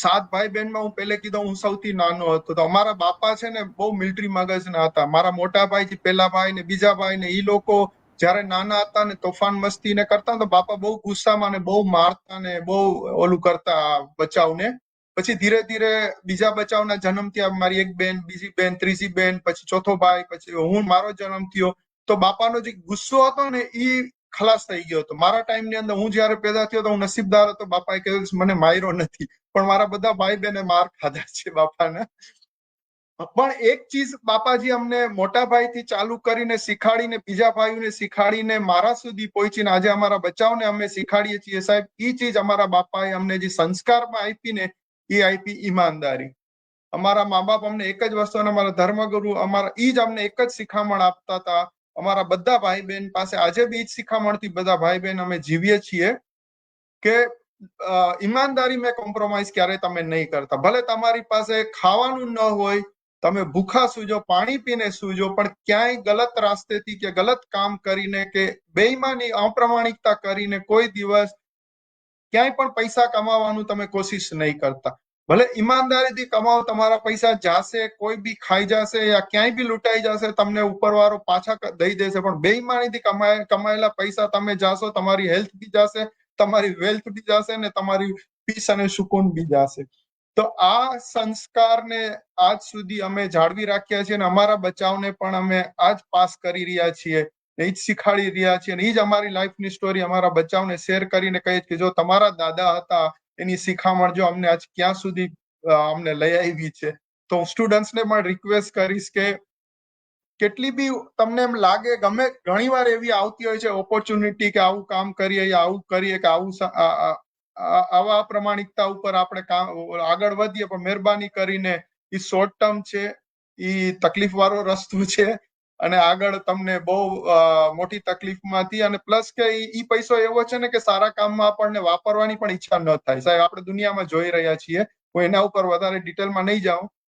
સાત ભાઈ બહેનમાં હું પહેલે કીધું હું સૌથી નાનો હતો. તો અમારા બાપા છે ને બહુ મિલિટરી મગજના હતા. મારા મોટા ભાઈ, પેલા ભાઈ ને બીજા ભાઈ ને ઈ લોકો જયારે નાના હતા ને તોફાન મસ્તી ને કરતા તો બાપા બહુ ગુસ્સામાં ને બહુ મારતા ને બહુ ઓલું કરતા બચાવને. પછી ધીરે ધીરે બીજા બચાવના જન્મ થયા. મારી એક બેન, બીજી બેન, ત્રીજી બેન, પછી ચોથો ભાઈ, પછી મારો જન્મ થયો. તો બાપાનો જે ગુસ્સો હતો ને ઈ ખલાસ થઈ ગયો હતો. મારા ટાઈમની અંદર હું જયારે પેદા થયો તો હું નસીબદાર હતો. બાપાએ કહ્યું મને માર્યો નથી, પણ મારા બધા ભાઈ બહેને માર ખાધા છે બાપાને. પણ એક ચીજ બાપાજી અમને મોટા ભાઈથી ચાલુ કરીને શીખાડીને બીજા ભાઈઓને શીખાડીને મારા સુધી પહોંચીને આજે અમારા બચાવને અમે શીખાડીએ છીએ સાહેબ. ઈ ચીજ અમારા બાપાએ અમને જે સંસ્કારમાં આપી ને એ આપી ઈમાનદારી. અમારા મા બાપ અમને એક જ વસ્તુ અને અમારા ધર્મગુરુ અમારા ઈ જ અમને એક જ શિખામણ આપતા હતા. અમારા બધા ભાઈ બહેન પાસે આજે બી જ શિખામણથી બધા ભાઈ બહેન અમે જીવીએ છીએ કે ઈમાનદારી મેં કોમ્પ્રોમાઇઝ ક્યારે તમે નહીં કરતા. ભલે તમારી પાસે ખાવાનું ન હોય, તમે ભૂખા સૂજો, પાણી પીને સૂજો, પણ ક્યાંય ગલત રાસ્તેથી કે ગલત કામ કરીને કે બેઈમાની અપ્રામાણિકતા કરીને કોઈ દિવસ ક્યાંય પણ પૈસા કમાવાનું તમે કોશિશ નહીં કરતા. ભલે ઈમાનદારીથી કમાઓ, તમારા પૈસા જાશે, કોઈ બી ખાઈ જશે યા ક્યાંય બી લૂંટાઈ જશે, તમને ઉપરવાળો પાછા દઈ દેશે. પણ બેઈમાનીથી કમાયેલા પૈસા તમે જાશો, તમારી હેલ્થ બી જશે, તમારી વેલ્થ બી જશે ને તમારી પીસ અને સુકૂન બી જશે. તો આ સંસ્કારને આજ સુધી અમે જાળવી રાખ્યા છીએ અને અમારા બચાવને પણ અમે આજ પાસ કરી રહ્યા છીએ, એ જ શીખાડી રહ્યા છીએ. અને એ જ અમારી લાઈફની સ્ટોરી અમારા બચાવને શેર કરીને કહીએ કે જો તમારા દાદા હતા એની શિખામણ જો અમને આજ ક્યાં સુધી અમને લઈ આવી છે. તો હું સ્ટુડન્ટ્સને પણ રિક્વેસ્ટ કરીશ કે કેટલી બી તમને એમ લાગે, ગમે ઘણી વાર એવી આવતી હોય છે ઓપોર્ચ્યુનિટી કે આવું કામ કરીએ યા આવું કરીએ કે આવું આવા અપ્રામાણિકતા ઉપર આપણે આગળ વધીએ, પણ મહેરબાની કરીને એ શોર્ટ ટર્મ છે, એ તકલીફ વાળો રસ્તો છે અને આગળ તમને બહુ મોટી તકલીફમાંથી અને પ્લસ કે ઈ પૈસો એવો છે ને કે સારા કામમાં આપણને વાપરવાની પણ ઈચ્છા ન થાય. સાહેબ આપણે દુનિયામાં જોઈ રહ્યા છીએ, હું એના ઉપર વધારે ડિટેલમાં નહીં જાઉં,